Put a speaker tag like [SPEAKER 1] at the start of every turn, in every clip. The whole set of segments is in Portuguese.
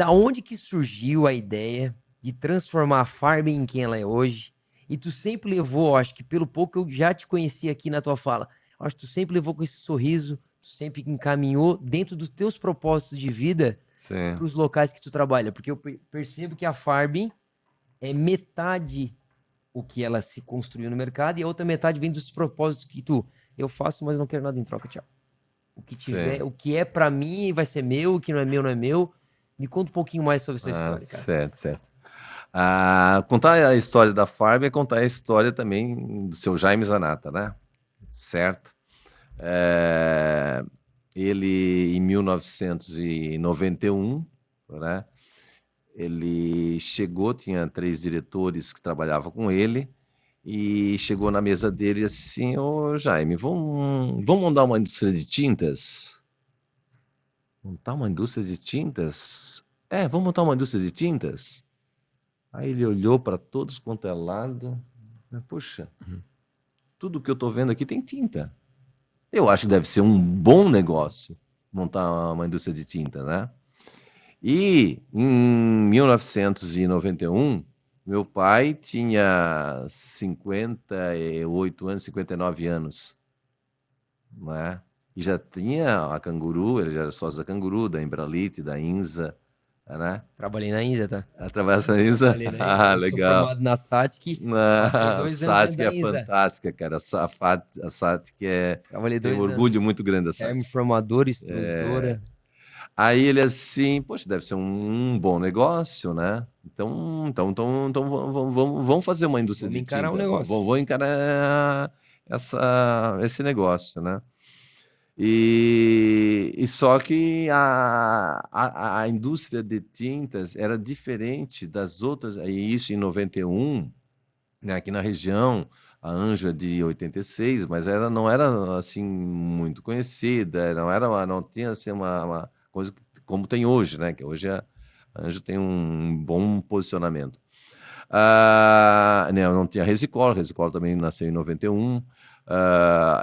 [SPEAKER 1] da onde que surgiu a ideia de transformar a Farben em quem ela é hoje? E tu sempre levou, acho que pelo pouco eu já te conheci aqui na tua fala, acho que tu sempre levou com esse sorriso, tu sempre encaminhou dentro dos teus propósitos de vida
[SPEAKER 2] Sim.
[SPEAKER 1] para os locais que tu trabalha, porque eu percebo que a Farben é metade o que ela se construiu no mercado e a outra metade vem dos propósitos que eu faço, mas não quero nada em troca, tchau. O que tiver,
[SPEAKER 2] Sim.
[SPEAKER 1] o que é para mim vai ser meu, o que não é meu não é meu. Me conta um pouquinho mais sobre essa
[SPEAKER 2] Ah,
[SPEAKER 1] história, cara.
[SPEAKER 2] certo, certo. Contar a história da Farm é contar a história também do seu Jaime Zanata, né? Certo? É, ele, em 1991, né? Ele chegou, tinha 3 diretores que trabalhavam com ele, e chegou na mesa dele assim, ô Jaime, vamos montar uma indústria de tintas? Montar uma indústria de tintas? É, vamos montar uma indústria de tintas? Aí ele olhou para todos quanto é lado, puxa, tudo que eu estou vendo aqui tem tinta. Eu acho que deve ser um bom negócio montar uma indústria de tinta, né? E em 1991, meu pai tinha 58 anos, 59 anos, né? E já tinha a Canguru, ele já era sócio da Canguru, da Embralite, da INSA, né?
[SPEAKER 1] Trabalhei na INSA, tá?
[SPEAKER 2] Através da INSA,
[SPEAKER 1] Trabalhei na INSA.
[SPEAKER 2] ah,
[SPEAKER 1] Eu sou
[SPEAKER 2] legal.
[SPEAKER 1] formado na SATIC, passei
[SPEAKER 2] A
[SPEAKER 1] 2 anos dentro
[SPEAKER 2] SATIC
[SPEAKER 1] da
[SPEAKER 2] é
[SPEAKER 1] INSA.
[SPEAKER 2] fantástica, cara. A SATIC
[SPEAKER 1] Trabalhei
[SPEAKER 2] tem um
[SPEAKER 1] 2 anos.
[SPEAKER 2] orgulho muito grande da SATIC.
[SPEAKER 1] Termoformadora, extrusora.
[SPEAKER 2] Aí ele assim, poxa, deve ser um bom negócio, né? Então vamos fazer uma indústria
[SPEAKER 1] Vamos
[SPEAKER 2] de
[SPEAKER 1] encarar o
[SPEAKER 2] tinta,
[SPEAKER 1] negócio.
[SPEAKER 2] vou encarar esse negócio, né? E só que a indústria de tintas era diferente das outras, e isso em 91, né, aqui na região, a Anjo é de 86, mas ela não era assim muito conhecida, não tinha assim uma coisa como tem hoje, né? Que hoje a Anjo tem um bom posicionamento. Né, não tinha Resicol, Resicol também nasceu em 91.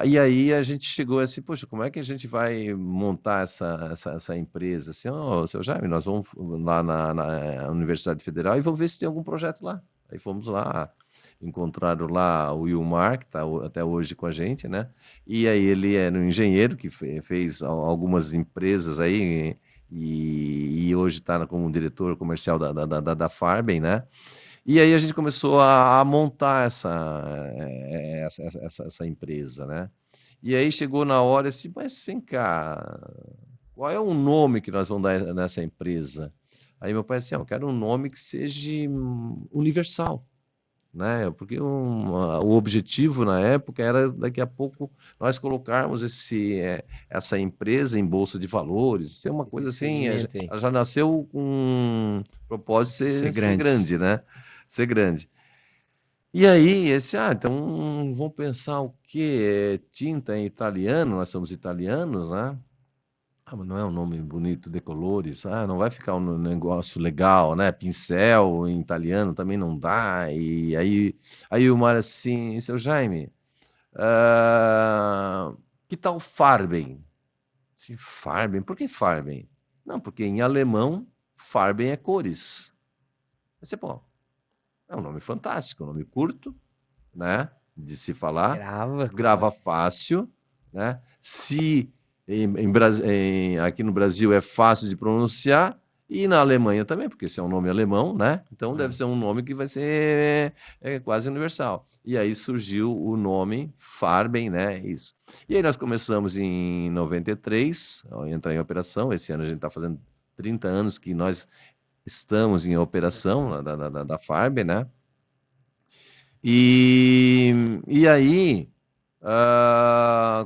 [SPEAKER 2] E aí a gente chegou assim, poxa, como é que a gente vai montar essa empresa? Assim, seu Jaime, nós vamos lá na Universidade Federal e vamos ver se tem algum projeto lá. Aí fomos lá, encontraram lá o Wilmar, que está até hoje com a gente, né? E aí ele era um engenheiro que fez algumas empresas aí e hoje está como diretor comercial da Farben, né? E aí a gente começou a montar essa empresa, né? E aí chegou na hora assim, mas vem cá, qual é o nome que nós vamos dar nessa empresa? Aí meu pai disse, eu quero um nome que seja universal, né? Porque o objetivo na época era daqui a pouco nós colocarmos essa empresa em bolsa de valores, ser uma
[SPEAKER 1] Esse
[SPEAKER 2] coisa assim,
[SPEAKER 1] segmento aí.
[SPEAKER 2] ela já nasceu com um propósito de
[SPEAKER 1] Ser
[SPEAKER 2] ser
[SPEAKER 1] grande.
[SPEAKER 2] grande, né? Ser grande. E aí, então vamos pensar o que é tinta em italiano, nós somos italianos, né? Mas não é um nome bonito, Decolores. Não vai ficar um negócio legal, né? Pincel em italiano também não dá. E aí o Mário assim, seu Jaime, ah, que tal Farben? Assim, Farben? Por que Farben? Não, porque em alemão, Farben é cores. Você, pô, é um nome fantástico, um nome curto, né? De se falar,
[SPEAKER 1] Grava,
[SPEAKER 2] grava
[SPEAKER 1] fácil.
[SPEAKER 2] fácil, né? Se aqui no Brasil é fácil de pronunciar, e na Alemanha também, porque esse é um nome alemão, né? Então deve
[SPEAKER 1] Ah,
[SPEAKER 2] ser um nome que vai ser quase universal. E aí surgiu o nome Farben, né? Isso. E aí nós começamos em 93, entrar em operação. Esse ano a gente está fazendo 30 anos que nós estamos em operação da Farben, né? E aí,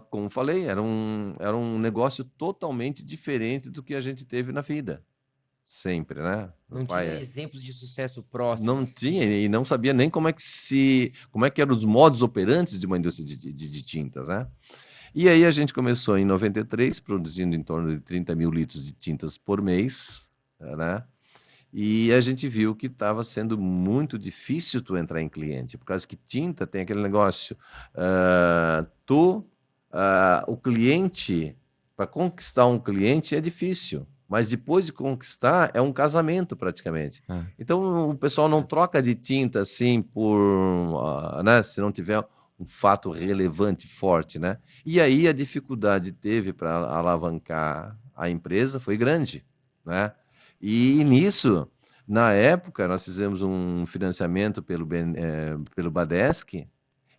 [SPEAKER 2] como falei, era um negócio totalmente diferente do que a gente teve na vida. Sempre, né? Meu
[SPEAKER 1] não tinha
[SPEAKER 2] pai
[SPEAKER 1] exemplos de sucesso
[SPEAKER 2] não
[SPEAKER 1] próximos.
[SPEAKER 2] tinha e não sabia nem como é que eram os modos operantes de uma indústria de tintas, né? E aí a gente começou em 93, produzindo em torno de 30 mil litros de tintas por mês, né? E a gente viu que estava sendo muito difícil tu entrar em cliente, por causa que tinta tem aquele negócio, o cliente, para conquistar um cliente é difícil, mas depois de conquistar, é um casamento praticamente.
[SPEAKER 1] Ah,
[SPEAKER 2] Então, o pessoal não troca de tinta assim né, se não tiver um fato relevante, forte, né? E aí a dificuldade teve para alavancar a empresa foi grande, né? E nisso, na época, nós fizemos um financiamento pelo Badesc,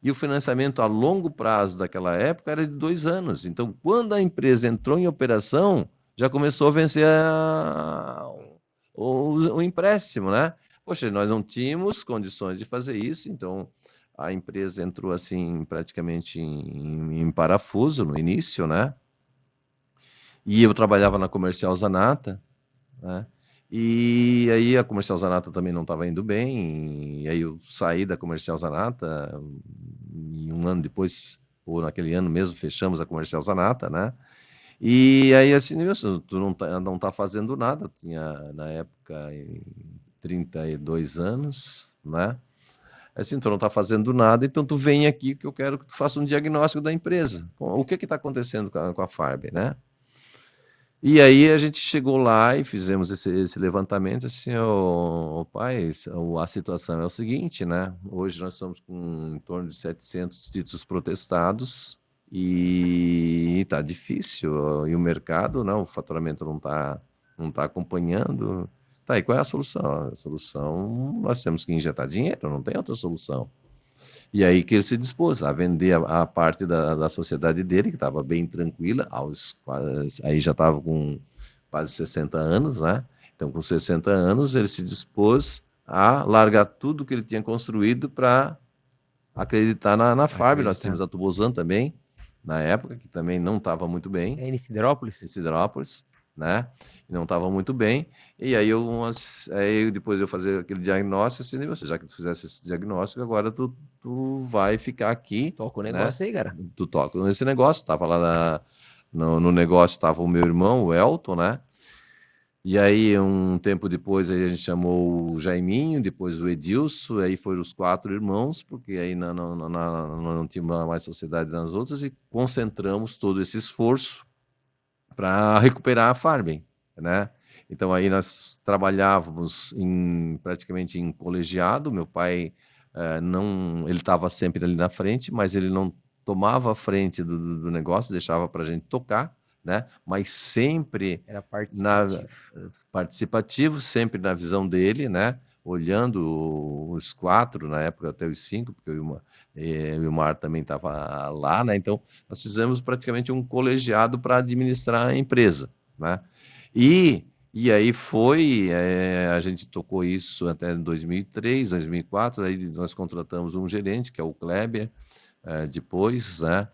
[SPEAKER 2] e o financiamento a longo prazo daquela época era de 2 anos. Então, quando a empresa entrou em operação, já começou a vencer o empréstimo, né? Poxa, nós não tínhamos condições de fazer isso, então a empresa entrou assim praticamente em parafuso no início, né? E eu trabalhava na Comercial Zanata, né? E aí a Comercial Zanata também não estava indo bem, e aí eu saí da Comercial Zanata, e um ano depois, ou naquele ano mesmo, fechamos a Comercial Zanata, né? E aí assim, Nilson, tu não tá fazendo nada, eu tinha na época 32 anos, né? Assim, tu não está fazendo nada, então tu vem aqui que eu quero que tu faça um diagnóstico da empresa. O que está acontecendo com a Farb, né? E aí a gente chegou lá e fizemos esse levantamento, assim, o pai, a situação é o seguinte, né? Hoje nós estamos com em torno de 700 títulos protestados e está difícil. E o mercado, não, o faturamento não tá acompanhando. Tá, e qual é a solução? A solução, nós temos que injetar dinheiro, não tem outra solução. E aí que ele se dispôs a vender a parte da sociedade dele, que estava bem tranquila, aí já estava com quase 60 anos, né? Então, com 60 anos, ele se dispôs a largar tudo que ele tinha construído para acreditar na Farb. Nós tínhamos
[SPEAKER 1] acreditar.
[SPEAKER 2] a Tubolzan também, na época, que também não estava muito bem
[SPEAKER 1] É em Sidrópolis?
[SPEAKER 2] em Siderópolis, né? E não estava muito bem. E aí depois de eu fazer aquele diagnóstico, assim, já que tu fizesse esse diagnóstico, agora tu vai ficar aqui,
[SPEAKER 1] Toca o
[SPEAKER 2] né?
[SPEAKER 1] negócio aí, cara.
[SPEAKER 2] Tu toca nesse negócio. Estava lá no negócio, estava o meu irmão, o Elton, né? E aí, um tempo depois, aí a gente chamou o Jaiminho, depois o Edilson, aí foram os 4 irmãos, porque aí não tinha mais sociedade nas outras, e concentramos todo esse esforço para recuperar a Farben, né? Então aí nós trabalhávamos praticamente em colegiado. Meu pai não, ele estava sempre ali na frente, mas ele não tomava a frente do negócio, deixava para a gente tocar, né? Mas sempre
[SPEAKER 1] Era
[SPEAKER 2] na,
[SPEAKER 1] participativo.
[SPEAKER 2] participativo, sempre na visão dele, né? Olhando os 4, na época até os 5, porque o Mar também estava lá, né? Então nós fizemos praticamente um colegiado para administrar a empresa, né? E aí a gente tocou isso até 2003, 2004, aí nós contratamos um gerente, que é o Kleber, depois, né,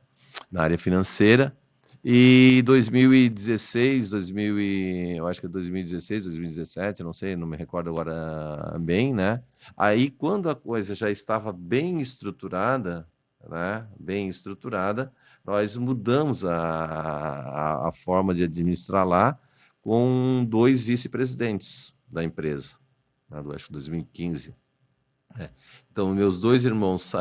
[SPEAKER 2] na área financeira. E 2016, eu acho que é 2016, 2017, não sei, não me recordo agora bem, né? Aí, quando a coisa já estava bem estruturada, né? Bem estruturada, nós mudamos a forma de administrar lá com 2 vice-presidentes da empresa, né? Acho que 2015. É. Então, meus 2 irmãos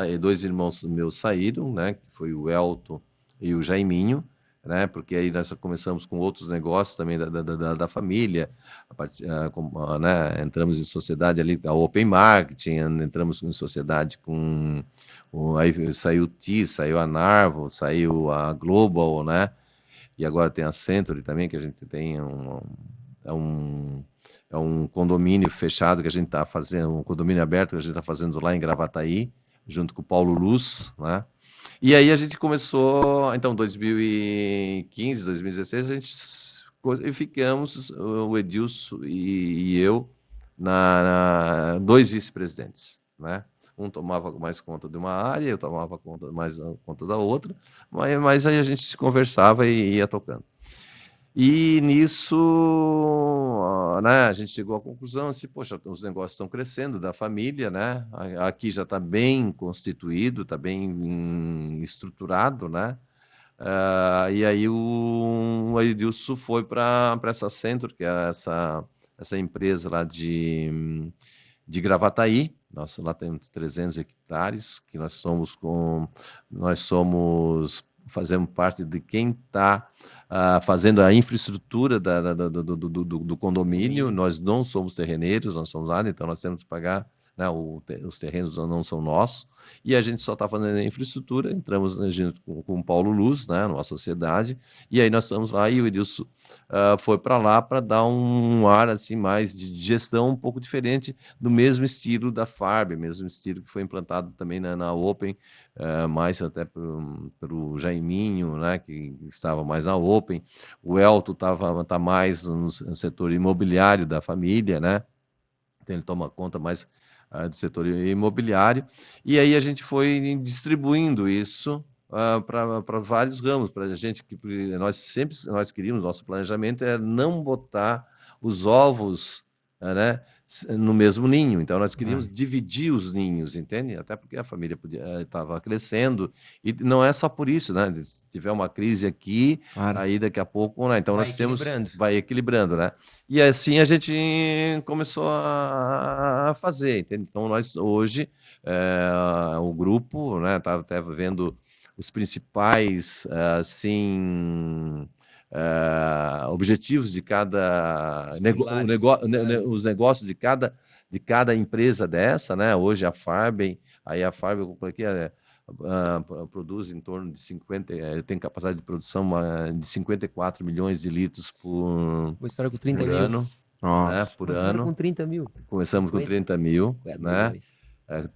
[SPEAKER 2] meus saíram, né? Que foi o Elton e o Jaiminho, né? Porque aí nós começamos com outros negócios também da família, né? Entramos em sociedade ali, a Open Marketing, entramos em sociedade aí saiu o T, saiu a Narvo, saiu a Global, né? E agora tem a Century também, que a gente tem é um, é um condomínio fechado que a gente está fazendo, um condomínio aberto que a gente está fazendo lá em Gravataí, junto com o Paulo Luz, né? E aí a gente começou, então, 2015, 2016, e ficamos, o Edilson e eu, dois vice-presidentes, né? Um tomava mais conta de uma área, eu tomava mais conta da outra, mas aí a gente se conversava e ia tocando. E nisso, né, a gente chegou à conclusão assim, poxa, os negócios estão crescendo da família, né? Aqui já está bem constituído, está bem estruturado, né? E aí o Edilson foi para essa Centro, que é essa empresa lá de Gravataí. Nós lá temos 300 hectares, que nós somos fazemos parte de quem está fazendo a infraestrutura do condomínio. Nós não somos terreneiros, nós somos nada, então nós temos que pagar, né, os terrenos não são nossos, e a gente só está fazendo a infraestrutura. Entramos junto com o Paulo Luz, né, numa sociedade, e aí nós estamos lá, e o Edilson foi para lá para dar um ar assim mais de gestão um pouco diferente, do mesmo estilo da Farb, mesmo estilo que foi implantado também na Open, mais até pelo Jaiminho, né, que estava mais na Open. O Elton tá mais no setor imobiliário da família, né? Então ele toma conta mais do setor imobiliário. E aí a gente foi distribuindo isso para vários ramos, para a gente, que nós queríamos, nosso planejamento era não botar os ovos, né, no mesmo ninho. Então nós queríamos dividir os ninhos, entende? Até porque a família estava crescendo, e não é só por isso, né? Se tiver uma crise aqui, aí daqui a pouco, né? Então vai equilibrando, né? E assim a gente começou a fazer, entende? Então nós hoje, o grupo, né, estava até vendo os principais, assim, objetivos de cada os negócios de cada empresa dessa, né? Hoje a Farben, aí a Farben aqui produz em torno de 50, tem capacidade de produção de 54 milhões de litros por ano. Né, por ano.
[SPEAKER 1] Com 30 mil.
[SPEAKER 2] Começamos 50? Com 30 mil, né?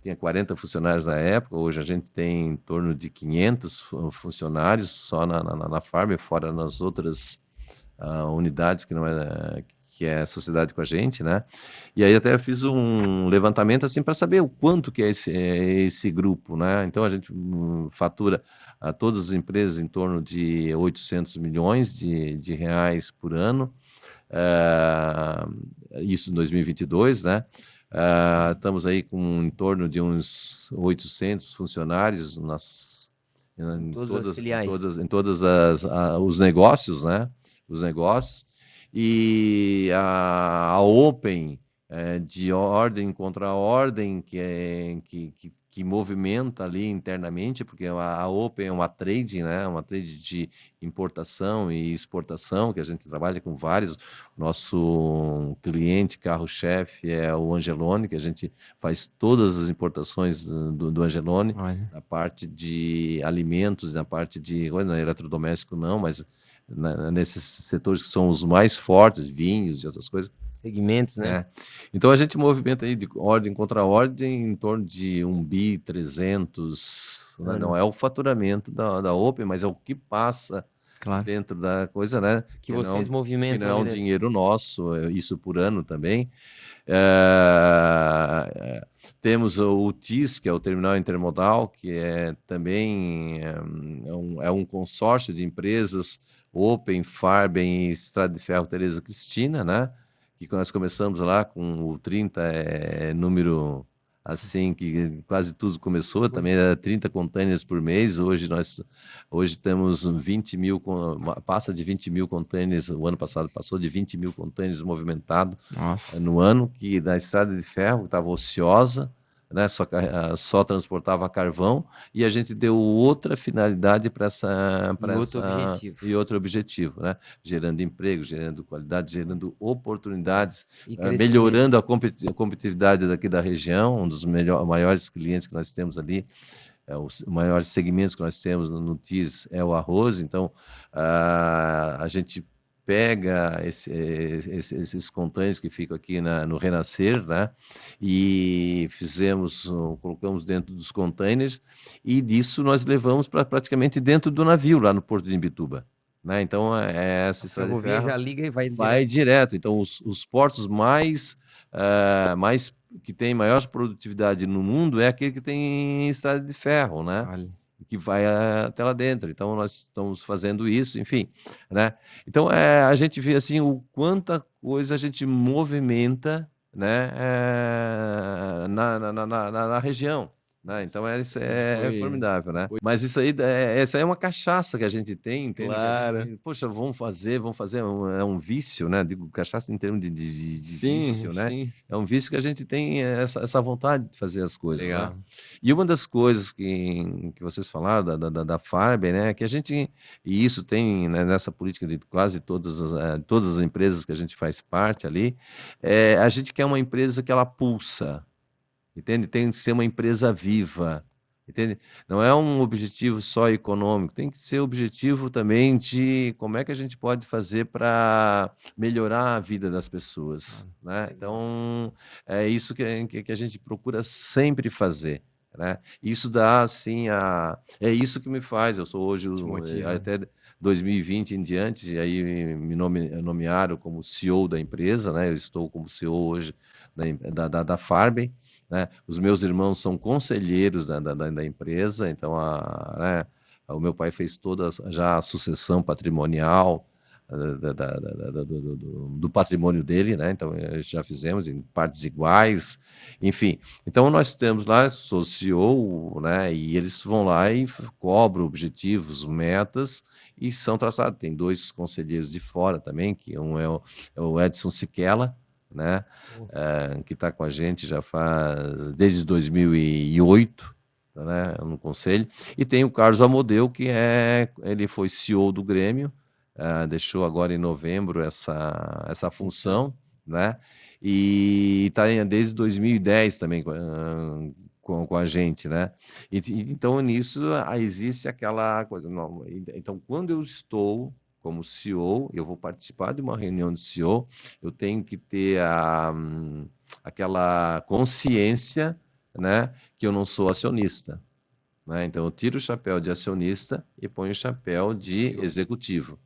[SPEAKER 2] Tinha 40 funcionários na época, hoje a gente tem em torno de 500 funcionários só na Farm, fora nas outras unidades que é sociedade com a gente, né? E aí até fiz um levantamento assim para saber o quanto que é esse grupo, né? Então a gente fatura a todas as empresas em torno de 800 milhões de reais por ano, isso em 2022, né? Estamos aí com em torno de uns 800 funcionários em todas as filiais, em todos os negócios, né? Os negócios. E a Open, de ordem contra ordem, que movimenta ali internamente, porque a Open é uma trade, né? Uma trade de importação e exportação, que a gente trabalha com vários. Nosso cliente carro-chefe é o Angelone, que a gente faz todas as importações do Angelone, na parte de alimentos, na parte de eletrodoméstico não, mas nesses setores que são os mais fortes, vinhos e outras coisas.
[SPEAKER 1] Segmentos, né?
[SPEAKER 2] Então a gente movimenta aí de ordem contra ordem em torno de 1.300 bi, não é o faturamento da Open, mas é o que passa dentro da coisa, né?
[SPEAKER 1] Que vocês movimentam.
[SPEAKER 2] Que não é um dinheiro nosso, isso por ano também. Temos o TIS, que é o Terminal Intermodal, que também é um consórcio de empresas, Open, Farben e Estrada de Ferro Teresa Cristina, né? Que nós começamos lá com o 30, número assim, que quase tudo começou, também era 30 containers por mês. Hoje temos 20 mil, passa de 20 mil containers, o ano passado passou de 20 mil containers movimentados no ano, que na Estrada de Ferro estava ociosa, né, só transportava carvão, e a gente deu outra finalidade para outro objetivo, né, gerando emprego, gerando qualidade, gerando oportunidades, melhorando a competitividade daqui da região. Um dos maiores clientes que nós temos ali, os maiores segmentos que nós temos no TIS é o arroz. Então a gente pega esses containers que ficam aqui no Renascer, né? E colocamos dentro dos containers, e disso nós levamos para praticamente dentro do navio, lá no Porto de Imbituba. Né? Então, essa estrada de ferro
[SPEAKER 1] já liga e
[SPEAKER 2] vai direto. Então, os portos mais que tem maior produtividade no mundo é aquele que tem estrada de ferro, né? Olha. Que vai até lá dentro. Então nós estamos fazendo isso, enfim, né? Então a gente vê assim o quanta coisa a gente movimenta, né? Na região, né? Então isso é
[SPEAKER 3] Foi,
[SPEAKER 2] formidável, né?
[SPEAKER 3] foi.
[SPEAKER 2] Mas isso aí, essa é uma cachaça que a gente tem, entende? Que a gente,
[SPEAKER 3] Claro.
[SPEAKER 2] poxa, vamos fazer, é um vício, né? Digo cachaça em termos de
[SPEAKER 3] Sim,
[SPEAKER 2] vício, né?
[SPEAKER 3] sim.
[SPEAKER 2] É um vício que a gente tem essa vontade de fazer as coisas, né?
[SPEAKER 3] Legal.
[SPEAKER 2] E uma das coisas que vocês falaram da Farber, né? Que a gente, e isso tem, né, nessa política de quase todas as empresas que a gente faz parte ali, a gente quer uma empresa que ela pulsa, entende? Tem que ser uma empresa viva, entende? Não é um objetivo só econômico, tem que ser objetivo também de como é que a gente pode fazer para melhorar a vida das pessoas, né? Então, é isso que a gente procura sempre fazer, né? Isso dá, assim, é isso que me faz, eu sou hoje,
[SPEAKER 3] Te motiva.
[SPEAKER 2] até 2020 em diante, aí me nomearam como CEO da empresa, né? Eu estou como CEO hoje da Farben, né? Os meus irmãos são conselheiros da empresa, então né, o meu pai fez toda já a sucessão patrimonial do patrimônio dele, né? Então já fizemos em partes iguais, enfim. Então nós temos lá, sou CEO, né? E eles vão lá e cobram objetivos, metas e são traçados. Tem dois conselheiros de fora também, que um é o Edson Siquela, né? Que está com a gente já faz desde 2008, né? No conselho. E tem o Carlos Amodeu, ele foi CEO do Grêmio, deixou agora em novembro essa função, né? E está desde 2010 também com a gente, né? Então nisso existe aquela coisa. Não, então quando eu estou como CEO, eu vou participar de uma reunião de CEO, eu tenho que ter aquela consciência, né, que eu não sou acionista, né? Então eu tiro o chapéu de acionista e ponho o chapéu de executivo,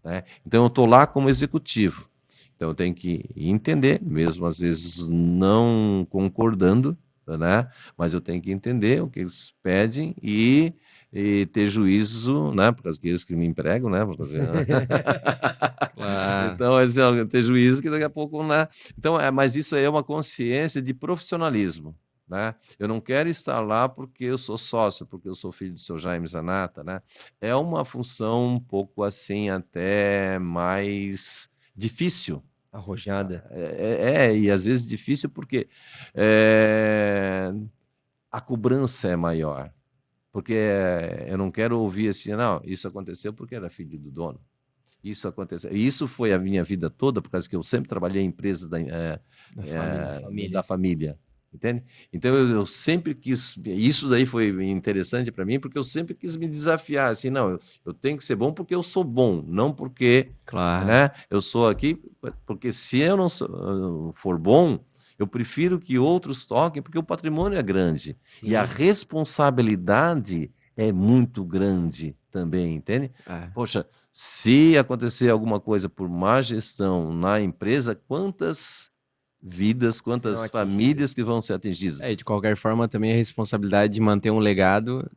[SPEAKER 2] né? Então eu estou lá como executivo. Então eu tenho que entender, mesmo às vezes não concordando, né? Mas eu tenho que entender o que eles pedem e ter juízo, né? Para aqueles que me empregam, né?
[SPEAKER 3] Claro.
[SPEAKER 2] Então, assim, ter juízo que daqui a pouco, né? Então, mas isso aí é uma consciência de profissionalismo, né? Eu não quero estar lá porque eu sou sócio, porque eu sou filho do seu Jaime Zanata, né? É uma função um pouco assim, até mais difícil.
[SPEAKER 1] Arrojada.
[SPEAKER 2] E às vezes difícil porque é, a cobrança é maior. Porque eu não quero ouvir assim, não, isso aconteceu porque era filho do dono. Isso aconteceu. E isso foi a minha vida toda, por causa que eu sempre trabalhei em empresas da família, entende? Então eu sempre quis. Isso daí foi interessante para mim, porque eu sempre quis me desafiar. Assim, não, eu tenho que ser bom porque eu sou bom, não porque,
[SPEAKER 3] Claro.
[SPEAKER 2] né? Eu sou aqui, porque se eu não for bom, eu prefiro que outros toquem, porque o patrimônio é grande.
[SPEAKER 1] Sim.
[SPEAKER 2] E a responsabilidade é muito grande também, entende? Poxa, se acontecer alguma coisa por má gestão na empresa, quantas vidas, quantas famílias que vão ser atingidas?
[SPEAKER 3] De qualquer forma, também a responsabilidade de manter um legado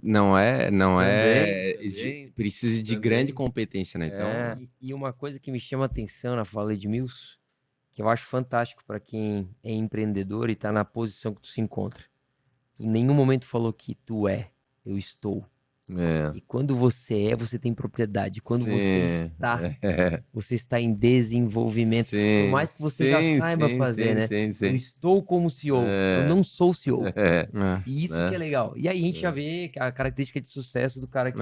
[SPEAKER 3] precisa de grande competência, né? Então,
[SPEAKER 1] E uma coisa que me chama a atenção na fala de Edmilson, que eu acho fantástico para quem é empreendedor e está na posição que tu se encontra. Em nenhum momento falou que tu eu estou. E quando você você tem propriedade. Quando você está em desenvolvimento. Por mais que você já saiba fazer, né? Eu estou como CEO, eu não sou CEO. E isso que é legal. E aí a gente já vê a característica de sucesso do cara que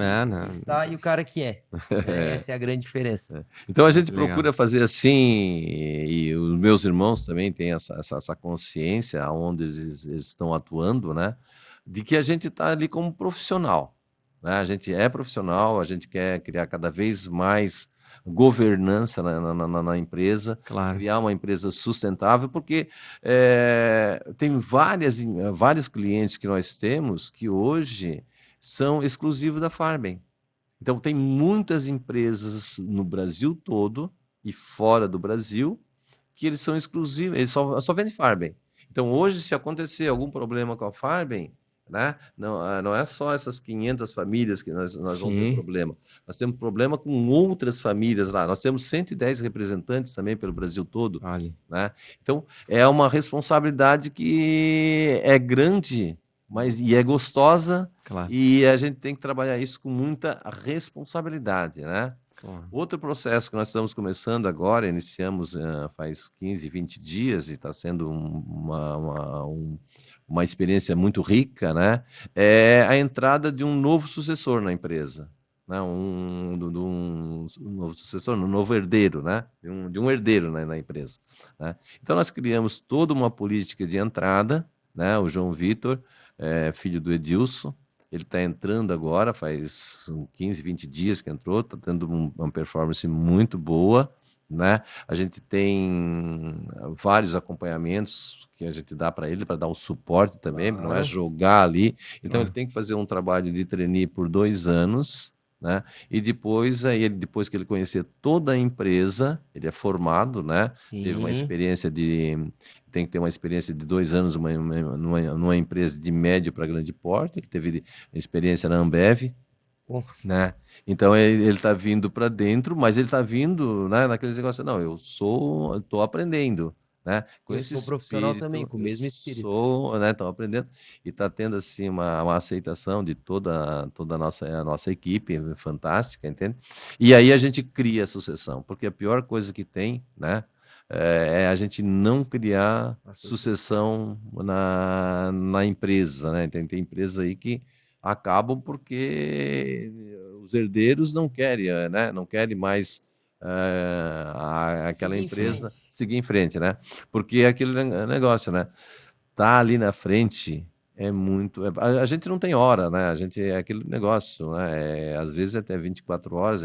[SPEAKER 1] está e o cara que é. Essa é a grande diferença.
[SPEAKER 2] Então a gente procura fazer assim, e os meus irmãos também têm essa consciência aonde eles estão atuando, né? De que a gente está ali como profissional. A gente é profissional, a gente quer criar cada vez mais governança na empresa, criar uma empresa sustentável, porque tem vários clientes que nós temos que hoje são exclusivos da Farben. Então, tem muitas empresas no Brasil todo e fora do Brasil que eles são exclusivos, eles só vendem Farben. Então, hoje, se acontecer algum problema com a Farben, né? Não é só essas 500 famílias que nós vamos ter problema. Nós temos problema com outras famílias lá. Nós temos 110 representantes também pelo Brasil todo. Né? Então, é uma responsabilidade que é grande mas e é gostosa,
[SPEAKER 3] Claro.
[SPEAKER 2] e a gente tem que trabalhar isso com muita responsabilidade, né?
[SPEAKER 3] Porra.
[SPEAKER 2] Outro processo que nós estamos começando agora, iniciamos faz 15, 20 dias e está sendo uma experiência muito rica, né? É a entrada de um novo sucessor na empresa, né? Um novo sucessor, um novo herdeiro, né? De um herdeiro na empresa, né? Então nós criamos toda uma política de entrada, né? O João Vitor, filho do Edilson, ele está entrando agora, faz 15, 20 dias que entrou, está tendo uma performance muito boa, né? A gente tem vários acompanhamentos que a gente dá para ele, para dar o suporte também, não é
[SPEAKER 1] Claro.
[SPEAKER 2] jogar ali. Então
[SPEAKER 3] Claro.
[SPEAKER 2] ele tem que fazer um trabalho de trainee por 2 anos, né? E depois, depois que ele conhecer toda a empresa, ele é formado, né? Teve uma
[SPEAKER 1] Sim.
[SPEAKER 2] experiência tem que ter uma experiência de 2 anos numa empresa de médio para grande porte. Ele teve experiência na Ambev,
[SPEAKER 1] Pô,
[SPEAKER 2] né? Então ele está vindo para dentro, mas ele está vindo, né, naqueles negócios, não, estou aprendendo, né? Com
[SPEAKER 1] eu
[SPEAKER 2] esse
[SPEAKER 1] sou profissional também,
[SPEAKER 2] espírito,
[SPEAKER 1] com o
[SPEAKER 2] eu
[SPEAKER 1] mesmo espírito.
[SPEAKER 2] sou, né, estou aprendendo e está tendo assim uma aceitação de toda a nossa equipe fantástica, entende? E aí a gente cria a sucessão, porque a pior coisa que tem, né, é a gente não criar
[SPEAKER 1] A
[SPEAKER 2] sucessão na empresa, né? Tem empresa aí que acabam porque os herdeiros não querem, né? Não querem mais aquela
[SPEAKER 1] Seguir em
[SPEAKER 2] empresa
[SPEAKER 1] frente.
[SPEAKER 2] seguir em frente, né? Porque é aquele negócio, né? Tá ali na frente é muito. A gente não tem hora, né? A gente é aquele negócio, né? Às vezes até 24 horas,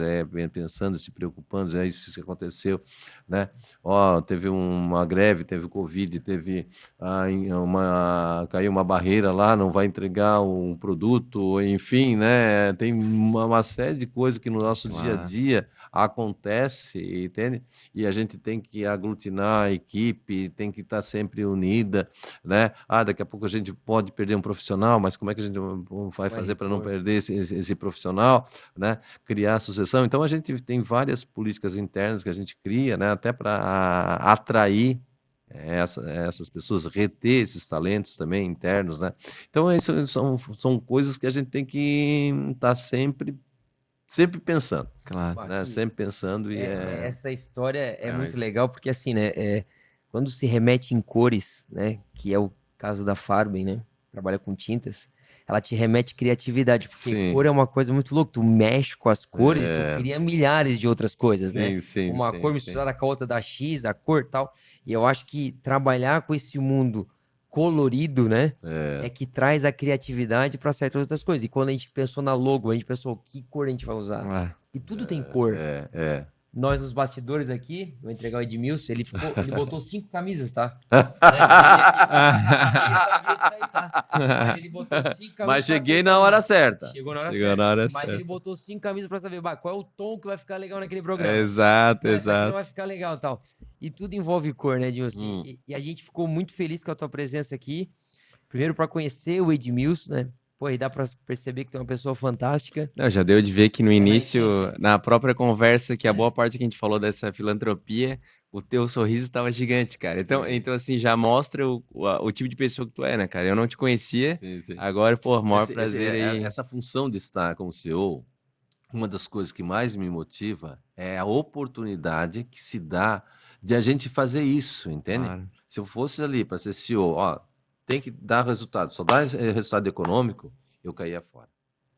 [SPEAKER 2] pensando, se preocupando, é isso que aconteceu, né? Ó, teve uma greve, teve Covid, teve caiu uma barreira lá, não vai entregar um produto, enfim, né? Tem uma série de coisas que no nosso dia a
[SPEAKER 3] Claro.
[SPEAKER 2] dia acontece, entende? E a gente tem que aglutinar a equipe, tem que estar sempre unida, né? Daqui a pouco a gente pode perder um profissional, mas como é que a gente vai
[SPEAKER 1] Vai
[SPEAKER 2] fazer para não
[SPEAKER 1] repor.
[SPEAKER 2] perder esse profissional, né? Criar a sucessão. Então a gente tem várias políticas internas que a gente cria, né? Até para atrair essas pessoas, reter esses talentos também internos, né? Então isso são coisas que a gente tem que estar sempre pensando,
[SPEAKER 3] Claro.
[SPEAKER 2] né?
[SPEAKER 1] Aqui,
[SPEAKER 2] Sempre pensando
[SPEAKER 1] essa história é muito
[SPEAKER 2] isso.
[SPEAKER 1] legal porque assim, né, quando se remete em cores, né, que é o caso da Farben, né, trabalha com tintas, ela te remete criatividade, porque
[SPEAKER 2] Sim,
[SPEAKER 1] cor é uma coisa muito louca, tu mexe com as cores e tu
[SPEAKER 2] é,
[SPEAKER 1] cria milhares de outras coisas, né?
[SPEAKER 2] sim, sim,
[SPEAKER 1] Uma
[SPEAKER 2] sim,
[SPEAKER 1] cor
[SPEAKER 2] sim.
[SPEAKER 1] misturada com a outra da X, a cor tal. E eu acho que trabalhar com esse mundo colorido, né, é
[SPEAKER 2] É,
[SPEAKER 1] que traz a criatividade para certas outras coisas. E quando a gente pensou na logo, a gente pensou que cor a gente vai usar.
[SPEAKER 3] Ah,
[SPEAKER 1] E tudo tem cor.
[SPEAKER 2] é.
[SPEAKER 1] Nós nos bastidores aqui, vou entregar o Edmilson, ele botou 5 camisas, tá? Né? Ele sabia disso aí, tá? Mas ele botou 5 camisas
[SPEAKER 2] Mas
[SPEAKER 1] pra
[SPEAKER 2] cheguei na
[SPEAKER 1] acertar
[SPEAKER 2] hora
[SPEAKER 1] uma.
[SPEAKER 2] certa.
[SPEAKER 1] Chegou na hora
[SPEAKER 3] chegou na
[SPEAKER 1] certa.
[SPEAKER 3] hora
[SPEAKER 1] Mas ele
[SPEAKER 3] certa.
[SPEAKER 1] botou 5 camisas pra saber, bah, qual é o tom que vai ficar legal naquele programa.
[SPEAKER 3] Exato,
[SPEAKER 1] Não, essa aqui não
[SPEAKER 3] exato.
[SPEAKER 1] vai ficar legal e tal. E tudo envolve cor, né, Edmilson?
[SPEAKER 2] Hum.
[SPEAKER 1] E a gente ficou muito feliz com a tua presença aqui. Primeiro para conhecer o Edmilson, né? Pô, e dá pra perceber que tu é uma pessoa fantástica.
[SPEAKER 3] Não, já deu de ver que no
[SPEAKER 1] É na
[SPEAKER 3] início,
[SPEAKER 1] essência.
[SPEAKER 3] na própria conversa, que a boa parte que a gente falou dessa filantropia, o teu sorriso estava gigante, cara. Então,
[SPEAKER 2] Sim.
[SPEAKER 3] então assim, já mostra o tipo de pessoa que tu é, né, cara? Eu não te conhecia,
[SPEAKER 2] Sim, sim.
[SPEAKER 3] agora, pô, maior prazer aí.
[SPEAKER 2] Essa função de estar como CEO, uma das coisas que mais me motiva é a oportunidade que se dá de a gente fazer isso, entende?
[SPEAKER 3] Claro.
[SPEAKER 2] Se eu fosse ali para ser CEO, ó, tem que dar resultado, só dá resultado econômico, eu caía fora.